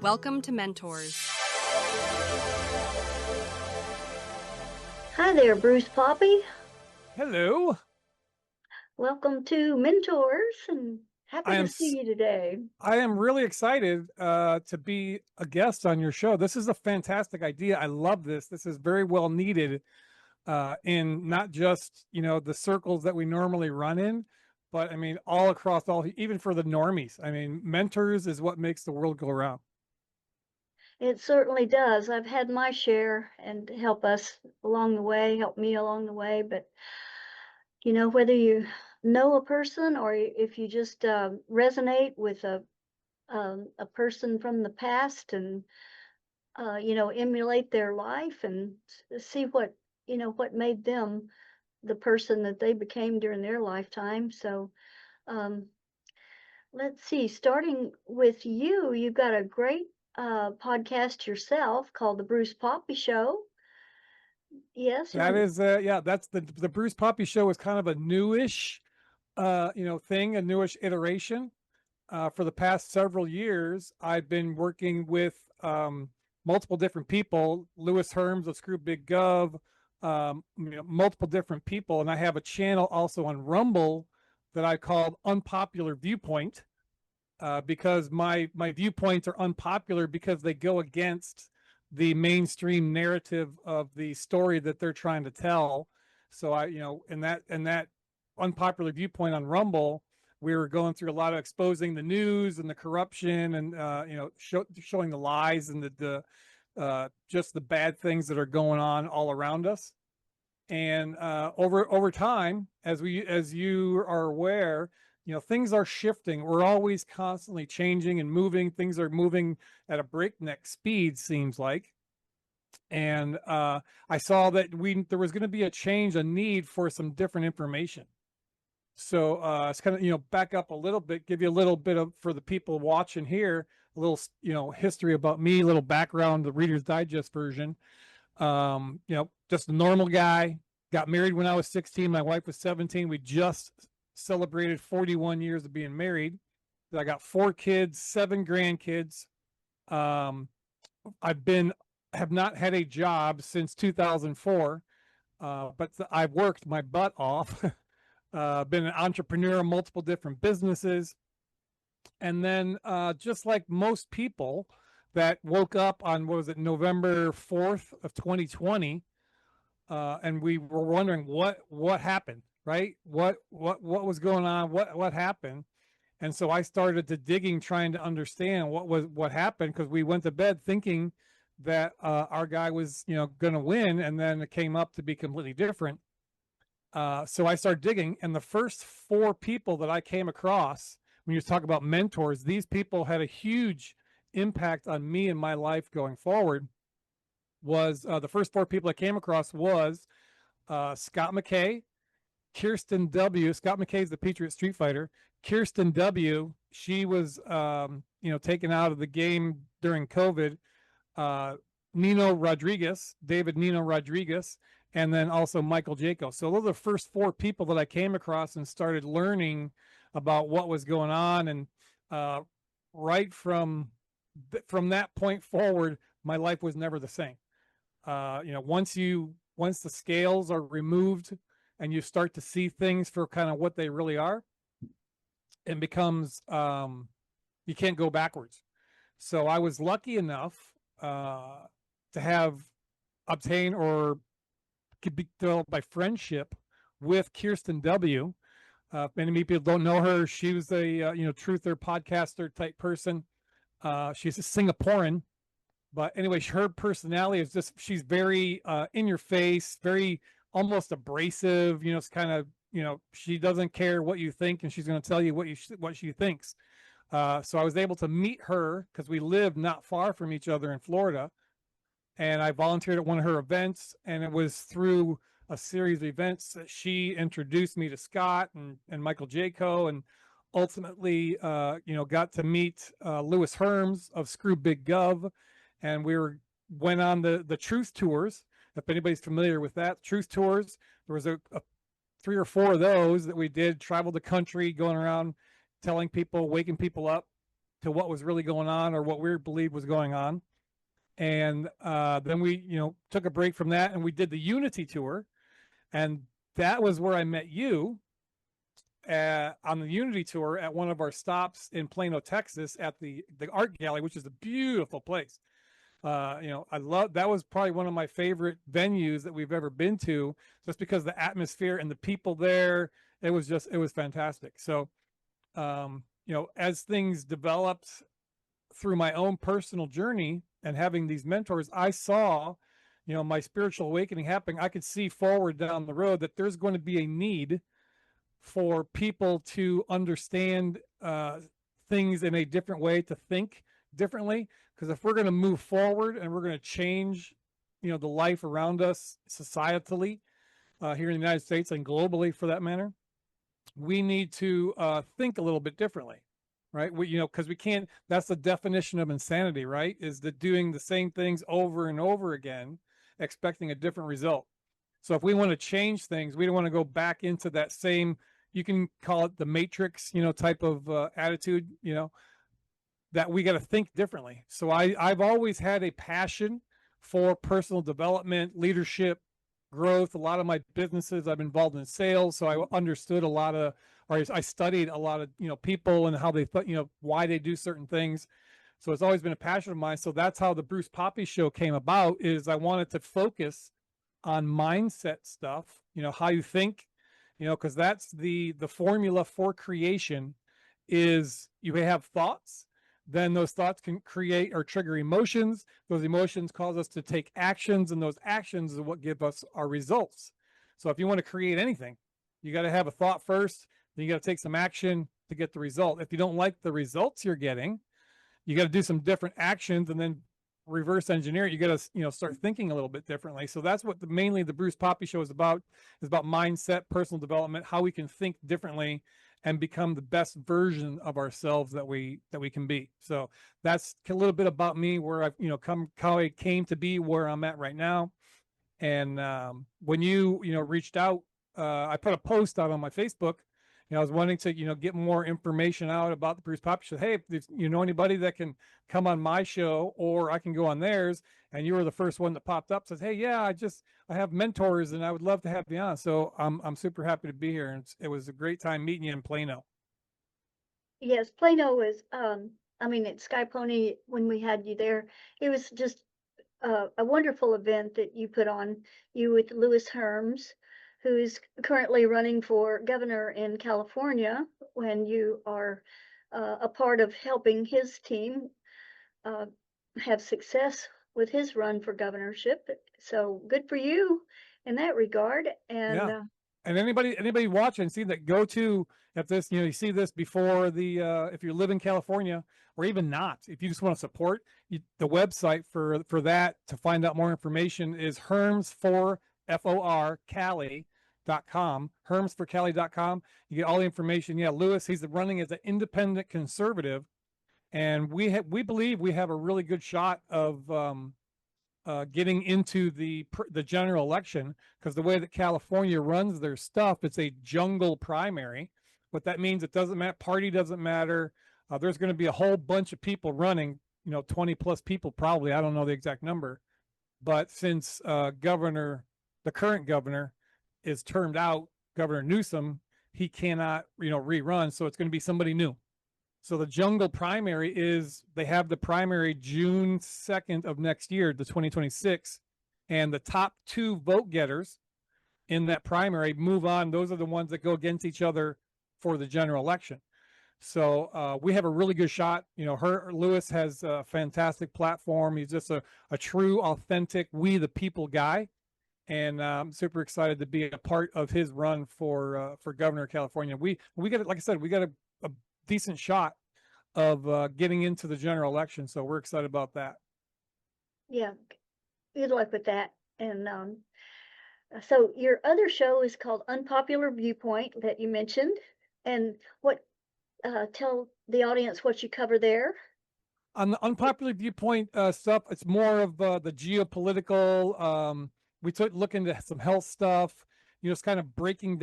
Welcome to Mentors. Hi there, Bruce Poppy. Hello. Welcome to Mentors, and happy to see you today. I am really excited to be a guest on your show. This is a fantastic idea. I love this. This is very well needed in not just, the circles that we normally run in, but I mean, all across even for the normies. I mean, mentors is what makes the world go around. It certainly does. I've had my share and help us along the way, help me along the way. But, whether you know a person or if you just resonate with a person from the past and, emulate their life and see what made them the person that they became during their lifetime. So, let's see, starting with you, you've got a great podcast yourself called The Bruce Poppy Show. Yes. That is, that's the Bruce Poppy Show is kind of a newish, thing, a newish iteration. For the past several years, I've been working with multiple different people, Lewis Herms of Screw Big Gov, multiple different people. And I have a channel also on Rumble that I called Unpopular Viewpoint, because my viewpoints are unpopular because they go against the mainstream narrative of the story that they're trying to tell. So in that unpopular viewpoint on Rumble, we were going through a lot of exposing the news and the corruption and showing the lies and the just the bad things that are going on all around us. And over time, as you are aware, things are shifting. We're always constantly changing and moving. Things are moving at a breakneck speed, seems like. And I saw that there was going to be a need for some different information. So it's kind of, back up a little bit, give you a little bit of, for the people watching here, a little, history about me, a little background, the Reader's Digest version. Just a normal guy, got married when I was 16. My wife was 17. We just celebrated 41 years of being married. I got 4 kids, 7 grandkids. Have not had a job since 2004, but I've worked my butt off. Been an entrepreneur in multiple different businesses. And then just like most people that woke up on, November 4th of 2020, and we were wondering what happened, right? What was going on? What happened? And so I started to digging, trying to understand what happened, because we went to bed thinking that our guy was, going to win, and then it came up to be completely different. So I started digging, and the first 4 people that I came across, when you talk about mentors, these people had a huge impact on me and my life going forward. Was the first 4 people I came across was Scott McKay, Kirsten W. Scott McKay is the Patriot Street Fighter. Kirsten W. She was, taken out of the game during COVID. Nino Rodriguez, David Nino Rodriguez, and then also Michael Jaco. So those are the first 4 people that I came across and started learning about what was going on. And right from that point forward, my life was never the same. Once the scales are removed and you start to see things for kind of what they really are, it becomes, you can't go backwards. So I was lucky enough to have obtained or could be developed by friendship with Kirsten W. Many people don't know her. She was a truther, podcaster type person. She's a Singaporean, but anyway, her personality is just, she's very in your face, very almost abrasive. It's kind of, she doesn't care what you think, and she's going to tell you what she thinks. So I was able to meet her because we live not far from each other in Florida. And I volunteered at one of her events, and it was through a series of events that she introduced me to Scott and Michael Jaco, and ultimately, got to meet Lewis Herms of Screw Big Gov, and went on the Truth Tours. If anybody's familiar with that, Truth Tours, there was a 3 or 4 of those that we did, traveled the country, going around telling people, waking people up. to what was really going on or what we believed was going on. And then we, took a break from that and we did the Unity tour. And that was where I met you on the Unity tour at one of our stops in Plano, Texas, at the art gallery, which is a beautiful place. I love that. Was probably one of my favorite venues that we've ever been to, just because the atmosphere and the people there. It was fantastic. So, as things developed through my own personal journey and having these mentors, I saw, my spiritual awakening happening. I could see forward down the road that there's going to be a need for people to understand things in a different way, to think differently. Because if we're going to move forward and we're going to change, the life around us societally here in the United States and globally for that matter, we need to think a little bit differently, right? Because we can't, that's the definition of insanity, right? Is that doing the same things over and over again, expecting a different result. So if we want to change things, we don't want to go back into that same, you can call it the matrix, type of attitude, that we got to think differently. So I've always had a passion for personal development, leadership, growth. A lot of my businesses, I've been involved in sales. So I understood a lot of, or I studied a lot of, people and how they thought, why they do certain things. So it's always been a passion of mine. So that's how the Bruce Poppy Show came about, is I wanted to focus on mindset stuff, how you think, because that's the formula for creation. Is you have thoughts, then those thoughts can create or trigger emotions. Those emotions cause us to take actions, and those actions are what give us our results. So if you want to create anything, you got to have a thought first, then you got to take some action to get the result. If you don't like the results you're getting, you got to do some different actions and then reverse engineer it. You got to, start thinking a little bit differently. So that's what mainly the Bruce Poppy Show is about mindset, personal development, how we can think differently and become the best version of ourselves that we can be. So that's a little bit about me, where I've how I came to be where I'm at right now. And when you reached out, I put a post out on my Facebook. I was wanting to get more information out about the Bruce Poppy Show. Hey, if you know anybody that can come on my show, or I can go on theirs, and you were the first one that popped up, says, hey, yeah, I have mentors and I would love to have you on. So I'm super happy to be here, and it was a great time meeting you in Plano. Yes, Plano was, at Sky Pony, when we had you there, it was just a wonderful event that you put on, you with Lewis Herms, who is currently running for governor in California, when you are a part of helping his team have success with his run for governorship. So good for you in that regard. And Yeah. And anybody watching, see that, go to, if this, you see this before the, if you live in California, or even not, if you just want to support, the website for that to find out more information is Herms4, FOR, Cali.com, Herms4Cali.com. You get all the information. Yeah, Lewis, he's running as an independent conservative, and we believe we have a really good shot of getting into the general election, because the way that California runs their stuff, it's a jungle primary. What that means, it doesn't matter, party doesn't matter. There's going to be a whole bunch of people running, 20 plus people probably. I don't know the exact number, but since the current governor is termed out, Governor Newsom, he cannot rerun, so it's going to be somebody new. So the jungle primary is, they have the primary June 2nd of next year, the 2026, and the top 2 vote getters in that primary move on. Those are the ones that go against each other for the general election. So we have a really good shot. Lewis has a fantastic platform. He's just a true, authentic, we the people guy. And I'm super excited to be a part of his run for governor of California. We got, like I said, we got a decent shot of getting into the general election. So we're excited about that. yeah, good luck with that. And so your other show is called Unpopular Viewpoint, that you mentioned. And what, tell the audience what you cover there. On the Unpopular Viewpoint stuff, it's more of the geopolitical. We look into some health stuff. It's kind of breaking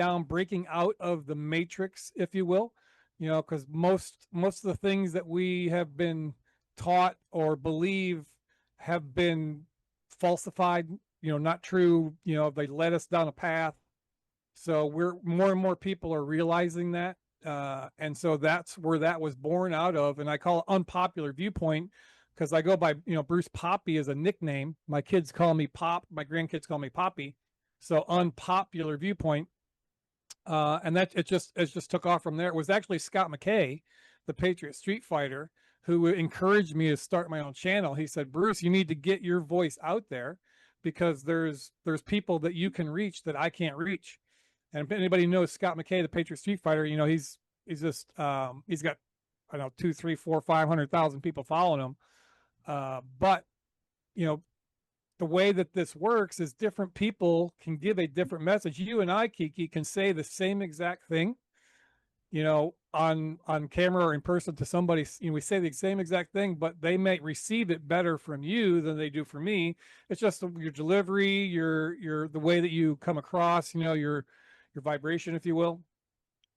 out of the matrix, if you will. because most of the things that we have been taught or believe have been falsified, not true. They led us down a path. So we're more and more people are realizing that. And so that's where that was born out of. And I call it unpopular viewpoint because I go by, Bruce Poppy as a nickname. My kids call me Pop. My grandkids call me Poppy. So unpopular viewpoint. And that it just took off from there. It was actually Scott McKay, the Patriot Street Fighter, who encouraged me to start my own channel. He said, Bruce, you need to get your voice out there because there's people that you can reach that I can't reach. And if anybody knows Scott McKay, the Patriot Street Fighter, he's just he's got, I don't know, 2, 3, 4, 500,000 people following him. But the way that this works is different people can give a different message. You and I, Kiki, can say the same exact thing, on camera or in person to somebody. We say the same exact thing, but they may receive it better from you than they do from me. It's just your delivery, your the way that you come across, your vibration, if you will,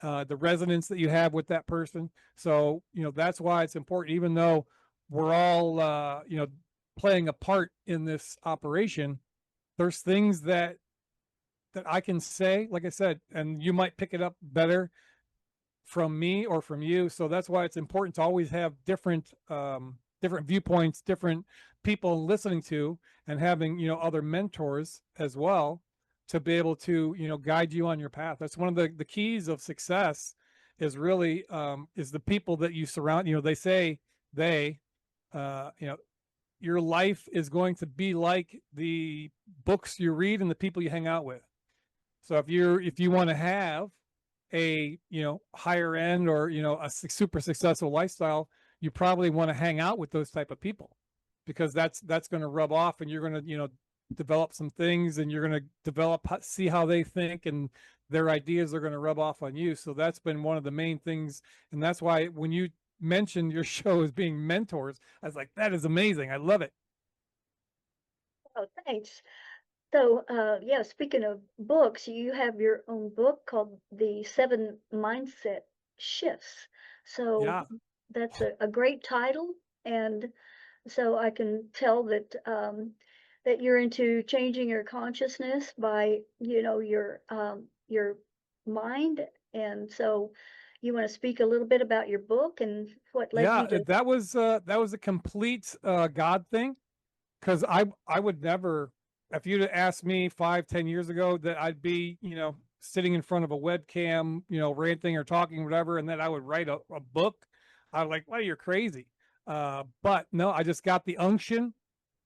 the resonance that you have with that person. So that's why it's important, even though we're all playing a part in this operation. There's things that I can say, like I said, and you might pick it up better from me or from you. So that's why it's important to always have different viewpoints, different people listening to, and having other mentors as well to be able to guide you on your path. That's one of the keys of success, is really is the people that you surround. They say your life is going to be like the books you read and the people you hang out with. So if you want to have a higher end or a super successful lifestyle, you probably want to hang out with those type of people, because that's going to rub off, and you're going to develop some things, and you're going to see how they think, and their ideas are going to rub off on you. So that's been one of the main things, and that's why when you mentioned your show as being mentors, I was like, that is amazing. I love it. Oh, thanks. So, yeah, speaking of books, you have your own book called The 7 Mindset Shifts. So Yeah. that's a great title. And so I can tell that that you're into changing your consciousness by, your mind. And so you want to speak a little bit about your book and what led Yeah, you to. that was a complete God thing, because I would never, if you'd have asked me 5-10 years ago that I'd be sitting in front of a webcam ranting or talking whatever, and that I would write a book, I'm like, well, you're crazy. But no, I just got the unction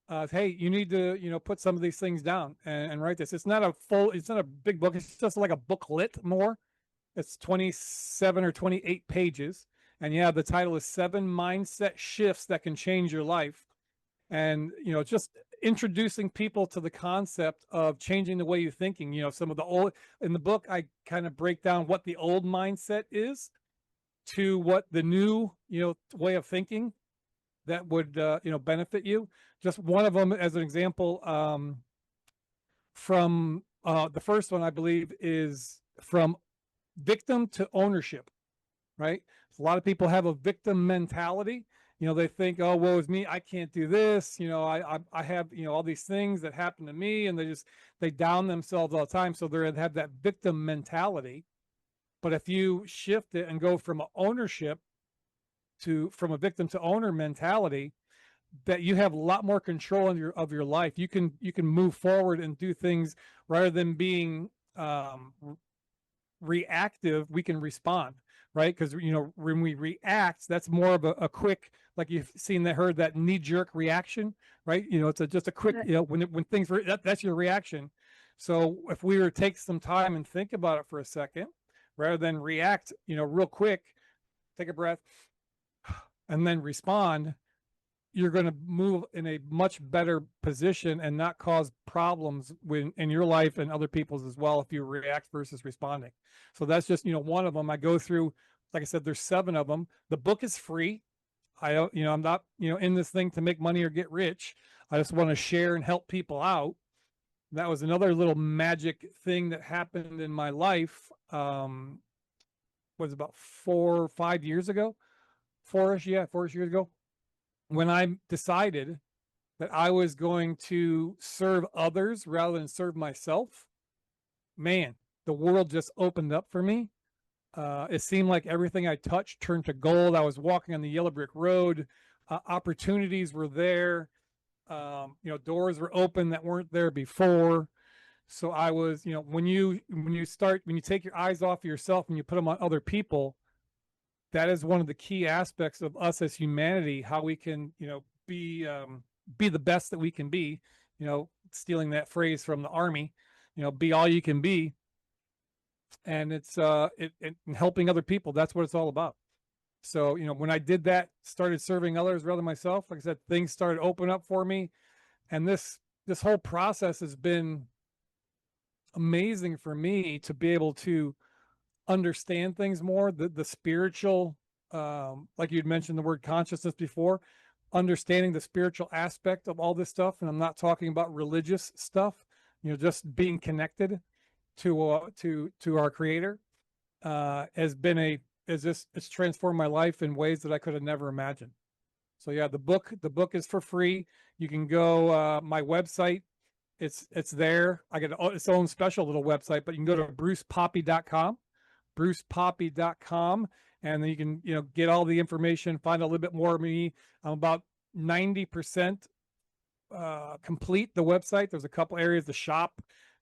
of, hey, you need to put some of these things down and write this. It's not a big book, it's just like a booklet more. It's 27 or 28 pages. And yeah, the title is 7 Mindset Shifts That Can Change Your Life. And, just introducing people to the concept of changing the way you're thinking. Some of the old, in the book, I kind of break down what the old mindset is to what the new, way of thinking that would, benefit you. Just one of them as an example, from the first one, I believe, is from victim to ownership, right? A lot of people have a victim mentality. They think, oh, woe is me, I can't do this. I have, all these things that happen to me, and they down themselves all the time. So they have that victim mentality. But if you shift it and go from from a victim to owner mentality, that you have a lot more control of your life. You can move forward and do things rather than being reactive. We can respond, right? Because when we react, that's more of a quick, like you've seen that, heard that knee-jerk reaction, right? It's just a quick, when things that's your reaction. So if we were to take some time and think about it for a second, rather than react real quick, take a breath and then respond, you're going to move in a much better position and not cause problems in your life and other people's as well, if you react versus responding. So that's just one of them. I go through, like I said, there's 7 of them. The book is free. I don't, I'm not in this thing to make money or get rich. I just want to share and help people out. That was another little magic thing that happened in my life. was about 4 or 5 years ago, yeah, 4 years ago, when I decided that I was going to serve others rather than serve myself. Man, the world just opened up for me. It seemed like everything I touched turned to gold. I was walking on the yellow brick road. Opportunities were there. Doors were open that weren't there before. So I was, when you take your eyes off of yourself and you put them on other people, that is one of the key aspects of us as humanity, how we can, be the best that we can be, stealing that phrase from the army, be all you can be. And it's helping other people. That's what it's all about. So, when I did that, started serving others rather than myself, like I said, things started opening up for me. And this whole process has been amazing for me to be able to understand things more, the spiritual, like you'd mentioned the word consciousness before, understanding the spiritual aspect of all this stuff. And I'm not talking about religious stuff, just being connected to our creator, it's transformed my life in ways that I could have never imagined. So yeah, the book is for free. You can go, my website, it's there. I got its own special little website, but you can go to brucepoppy.com, and then you can, get all the information, find a little bit more of me. I'm about 90% complete the website. There's a couple areas, the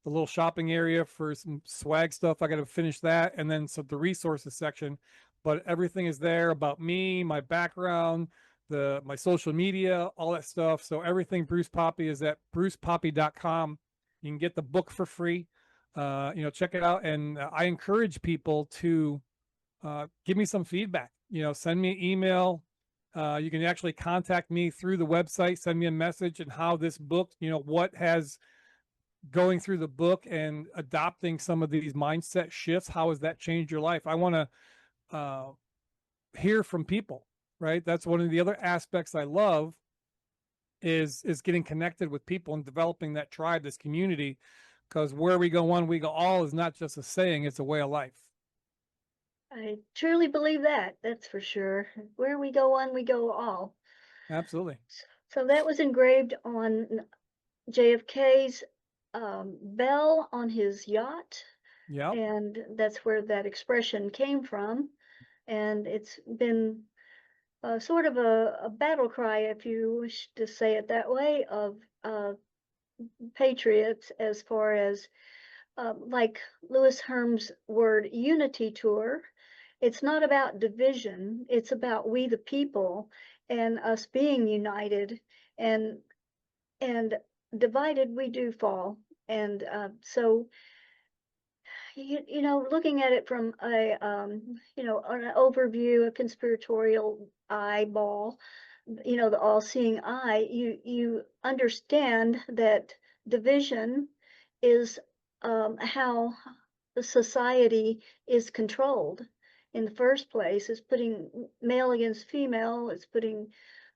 little shopping area for some swag stuff. I got to finish that. And then the resources section, but everything is there about me, my background, my social media, all that stuff. So everything Bruce Poppy is at brucepoppy.com. You can get the book for free. Check it out. And I encourage people to give me some feedback, send me an email. You can actually contact me through the website, send me a message, and how this book, what has going through the book and adopting some of these mindset shifts, how has that changed your life? I want to hear from people, right? That's one of the other aspects I love is getting connected with people and developing that tribe, this community, because where we go one, we go all is not just a saying, it's a way of life. I truly believe that. That's for sure. Where we go one, we go all. Absolutely. So that was engraved on JFK's bell on his yacht. Yeah. And that's where that expression came from. And it's been sort of a battle cry, if you wish to say it that way, of patriots, as far as like Lewis Herm's word unity tour. It's not about division, it's about we the people and us being united, and divided we do fall. And so looking at it from an overview, a conspiratorial eyeball, the all-seeing eye, you understand that division is how the society is controlled. In the first place, it's putting male against female, it's putting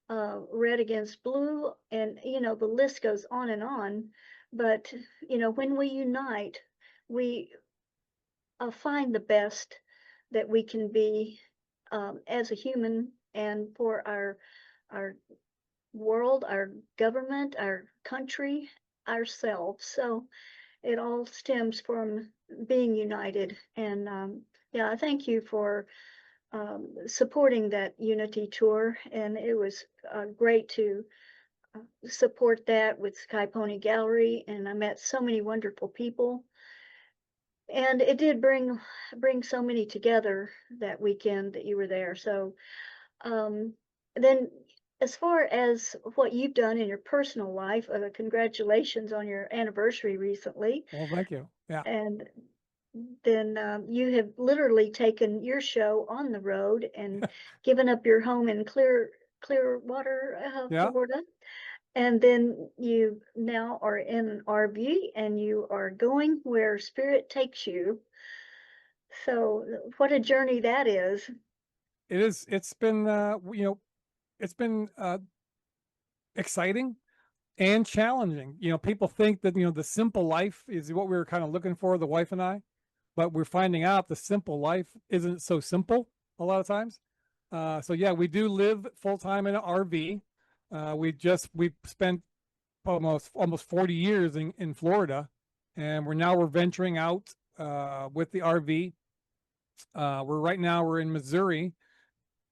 red against blue, and the list goes on and on. But when we unite, we find the best that we can be as a human, and for our world, our government, our country, ourselves. So it all stems from being united. And yeah, I thank you for supporting that unity tour. And it was great to support that with Sky Pony Gallery. And I met so many wonderful people. And it did bring so many together that weekend that you were there. So then, as far as what you've done in your personal life, congratulations on your anniversary recently. Well, thank you. Yeah. And then you have literally taken your show on the road and given up your home in Clearwater, Yeah. Florida. And then you now are in an RV and you are going where spirit takes you. So what a journey that is. It is. It's been, it's been exciting and challenging. People think that, the simple life is what we were kind of looking for, the wife and I. but we're finding out the simple life isn't so simple a lot of times. So yeah, we do live full time in an RV. We spent almost 40 years in Florida, and we're venturing out with the RV. We're in Missouri,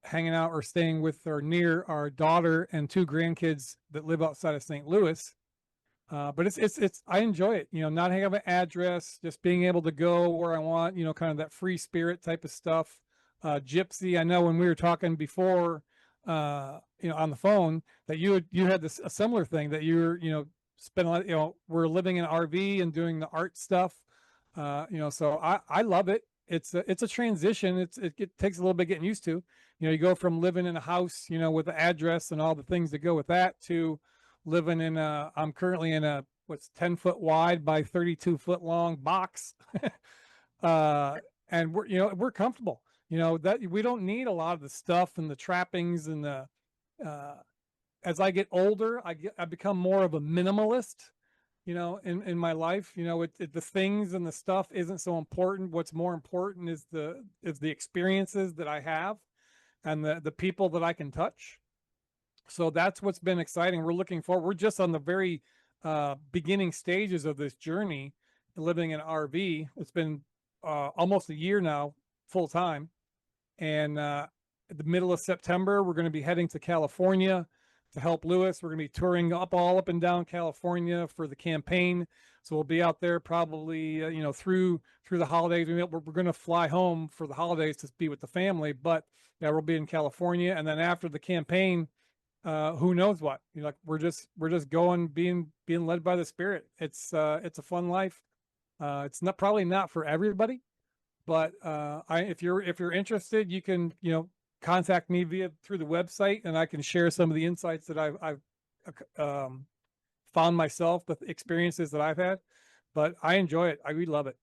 hanging out or staying with or near our daughter and two grandkids that live outside of St. Louis. But it's I enjoy it, not having an address, just being able to go where I want, kind of that free spirit type of stuff. Gypsy, I know when we were talking before, on the phone, that you had a similar thing, that you're, spend a lot, we're living in an RV and doing the art stuff. So I love it. It's a transition. It takes a little bit getting used to. You go from living in a house, with the address and all the things that go with that, to living I'm currently in a, what's 10-foot wide by 32-foot long box. And we're comfortable, that we don't need a lot of the stuff and the trappings and uh, as I get older, I become more of a minimalist, in my life. The things and the stuff isn't so important. What's more important is the experiences that I have, and the people that I can touch. So that's what's been exciting. We're looking forward. We're just on the very beginning stages of this journey, living in an RV. It's been almost a year now, full time. And at the middle of September, we're going to be heading to California to help Lewis. We're going to be touring all up and down California for the campaign. So we'll be out there probably, through the holidays. We're going to fly home for the holidays to be with the family, but yeah, we'll be in California. And then after the campaign, who knows what? Like we're just going, being led by the Spirit. It's a fun life. It's probably not for everybody, but if you're interested, you can contact me through the website, and I can share some of the insights that I've found myself, the experiences that I've had. But I enjoy it. I really love it.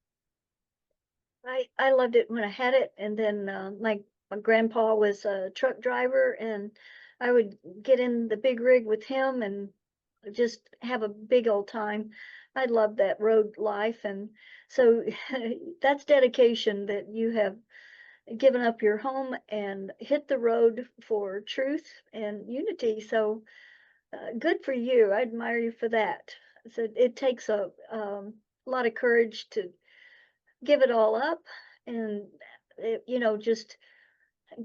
I loved it when I had it, and then my grandpa was a truck driver, and I would get in the big rig with him and just have a big old time. I love that road life, and so that's dedication, that you have given up your home and hit the road for truth and unity. So good for you. I admire you for that. So it takes a lot of courage to give it all up, and just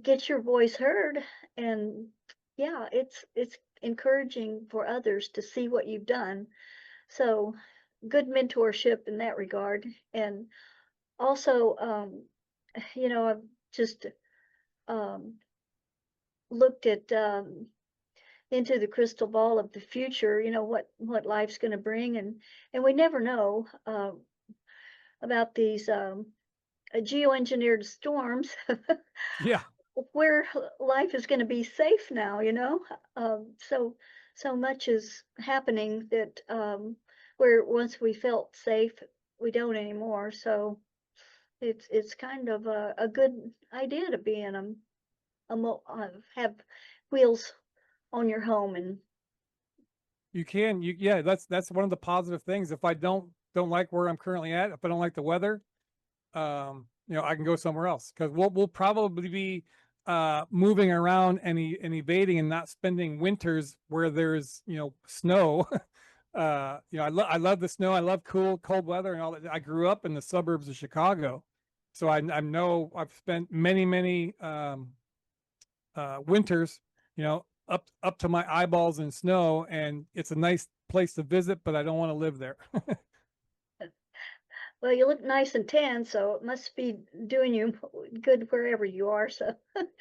get your voice heard. And yeah, it's encouraging for others to see what you've done. So good mentorship in that regard. And also, I've just um, looked at into the crystal ball of the future, what life's going to bring. And we never know about these geoengineered storms. Yeah. Where life is going to be safe now, so much is happening that where once we felt safe, we don't anymore. So it's kind of a good idea to be in have wheels on your home. And Yeah, that's one of the positive things. If I don't like where I'm currently at, if I don't like the weather, I can go somewhere else, because we'll probably be moving around and evading and not spending winters where there's snow. I love the snow. I love cold weather and all that. I grew up in the suburbs of Chicago, so I know I've spent many winters, up to my eyeballs in snow, and it's a nice place to visit, but I don't want to live there. well, you look nice and tan, so it must be doing you good wherever you are. So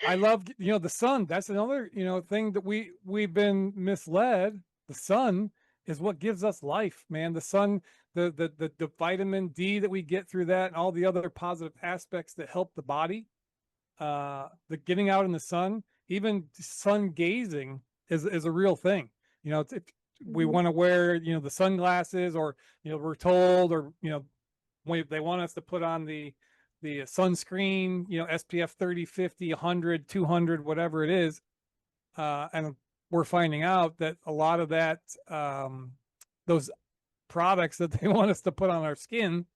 I love, the sun. That's another, thing that we've been misled. The sun is what gives us life, man. The sun, the vitamin D that we get through that, and all the other positive aspects that help the body. The getting out in the sun, even sun gazing, is a real thing. If we want to wear, the sunglasses, or we're told, or they want us to put on the sunscreen, SPF 30, 50, 100, 200, whatever it is. And we're finding out that a lot of that, those products that they want us to put on our skin,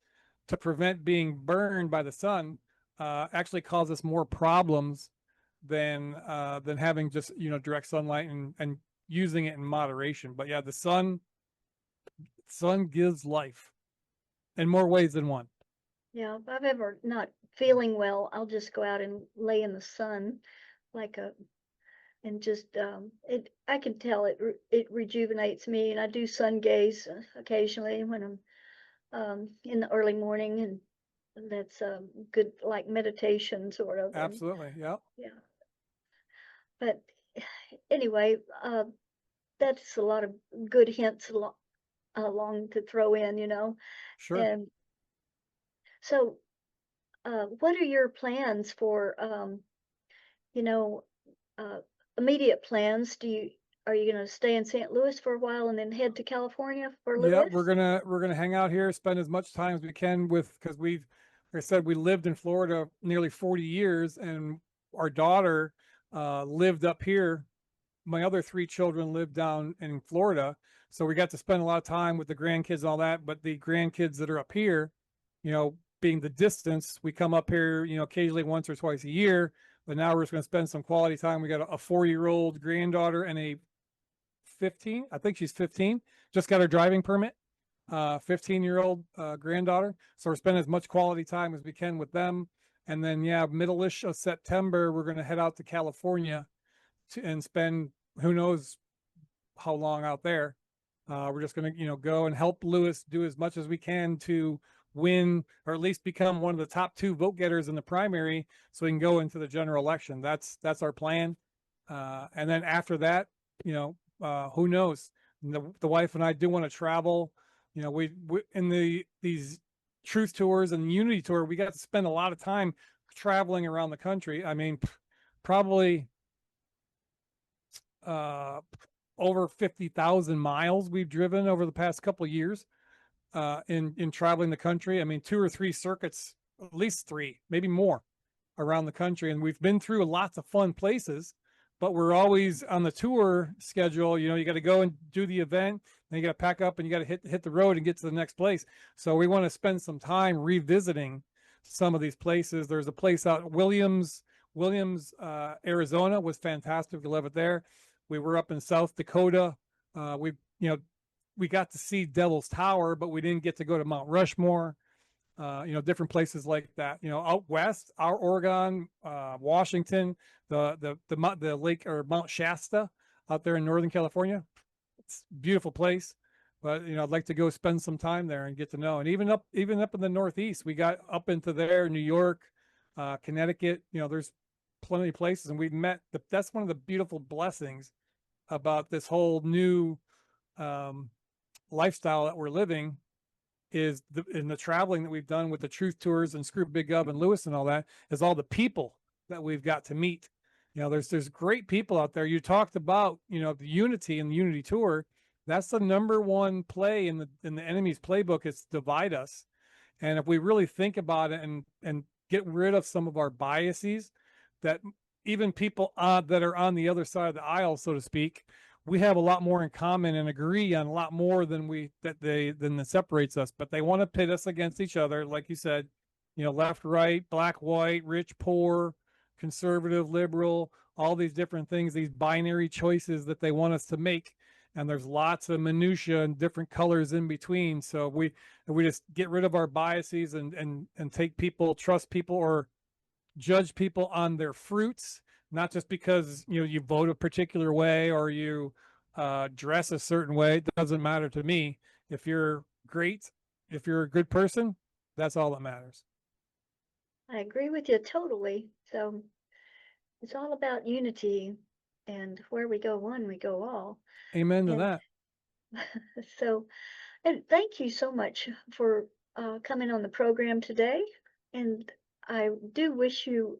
to prevent being burned by the sun actually causes more problems than having just, you know, direct sunlight and using it in moderation. But yeah, the sun gives life in more ways than one. Yeah, if I'm ever not feeling well, I'll just go out and lay in the sun like a and just it I can tell it rejuvenates me, and I do sun gaze occasionally when I'm in the early morning, and that's good, like meditation sort of. And Absolutely. Yeah. yeah, but anyway, that's a lot of good hints along to throw in, you know. Sure. And so, what are your plans for, you know, uh, immediate plans? Are you going to stay in St. Louis for a while and then head to California for a little Yeah, bit? we're gonna hang out here, spend as much time as we can with, because we've, like I said, we lived in Florida nearly 40 years, and our daughter lived up here. My other three children lived down in Florida, so we got to spend a lot of time with the grandkids and all that. But the grandkids that are up here, you know, being the distance, we come up here, you know, occasionally once or twice a year. But now we're just going to spend some quality time. We got a 4-year-old granddaughter and a 15, I think she's 15, just got her driving permit. 15-year-old granddaughter. So we're spending as much quality time as we can with them. And then, yeah, middle-ish of September, we're going to head out to California and spend who knows how long out there. We're just going to, you know, go and help Lewis do as much as we can to win, or at least become one of the top 2 vote getters in the primary, so we can go into the general election. That's our plan. And then after that, you know, who knows? The wife and I do want to travel. You know, we in these truth tours and unity tour, we got to spend a lot of time traveling around the country. I mean, probably uh, over 50,000 miles we've driven over the past couple of years in traveling the country. I mean, 2 or 3 circuits, at least 3, maybe more, around the country, and we've been through lots of fun places. But we're always on the tour schedule. You know, you got to go and do the event, and you got to pack up, and you got to hit the road and get to the next place. So we want to spend some time revisiting some of these places. There's a place out Williams, Arizona was fantastic. We love it there. We were up in South Dakota. We, you know, we got to see Devil's Tower, but we didn't get to go to Mount Rushmore. You know, different places like that. You know, out west, our Oregon, Washington, the lake or Mount Shasta out there in Northern California. It's a beautiful place. But you know, I'd like to go spend some time there and get to know. And even up in the Northeast, we got up into there, New York, Connecticut. You know, there's plenty of places, and we've met. That's one of the beautiful blessings about this whole new um, lifestyle that we're living, is in the traveling that we've done with the truth tours and Screw Big Gub and Lewis and all that, is all the people that we've got to meet. You know, there's great people out there. You talked about, you know, the unity and the unity tour. That's the number one play in the enemy's playbook, is divide us. And if we really think about it and get rid of some of our biases, that even people that are on the other side of the aisle, so to speak, we have a lot more in common and agree on a lot more than that separates us. But they want to pit us against each other, like you said, you know, left, right, black, white, rich, poor, conservative, liberal, all these different things, these binary choices that they want us to make. And there's lots of minutia and different colors in between. So we just get rid of our biases and trust people, or judge people on their fruits, not just because, you know, you vote a particular way or you dress a certain way. It doesn't matter to me. If you're great, if you're a good person, that's all that matters. I agree with you totally. So it's all about unity, and where we go one, we go all. Amen to And that. so, and thank you so much for coming on the program today. And I do wish you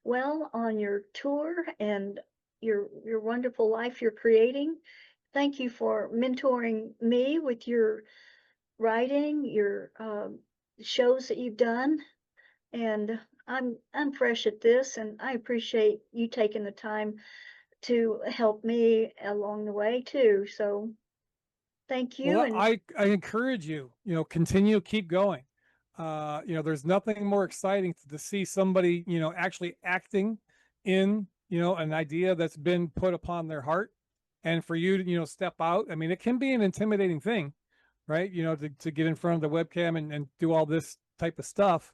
well on your tour and your wonderful life you're creating. Thank you for mentoring me with your writing, your shows that you've done. And I'm fresh at this, and I appreciate you taking the time to help me along the way too. So thank you. Well, And I encourage you, you know, continue, keep going. There's nothing more exciting to see somebody, actually acting in, an idea that's been put upon their heart. And for you to, step out, I mean, it can be an intimidating thing, right? To get in front of the webcam and do all this type of stuff.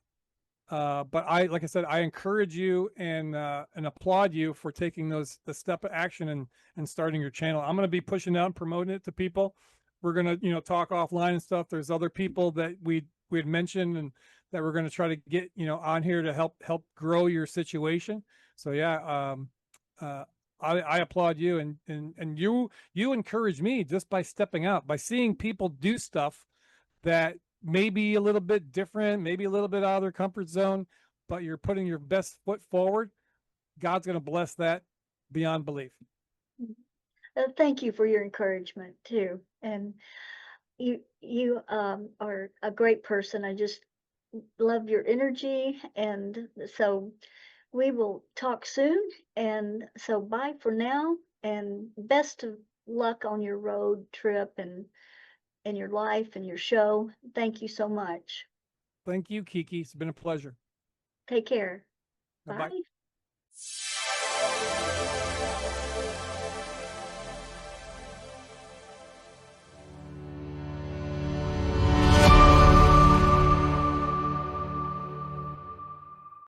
But like I said, I encourage you and applaud you for taking the step of action and starting your channel. I'm going to be pushing out and promoting it to people. We're going to, talk offline and stuff. There's other people that we had mentioned and that we're going to try to get, on here to help grow your situation. So yeah, I applaud you and you encourage me just by stepping out, by seeing people do stuff that maybe a little bit different, maybe a little bit out of their comfort zone, but you're putting your best foot forward. God's going to bless that beyond belief. Thank you for your encouragement too. And you are a great person. I just love your energy. And so we will talk soon. And so bye for now. And best of luck on your road trip and your life and your show. Thank you so much. Thank you, Kiki. It's been a pleasure. Take care. Bye-bye. Bye.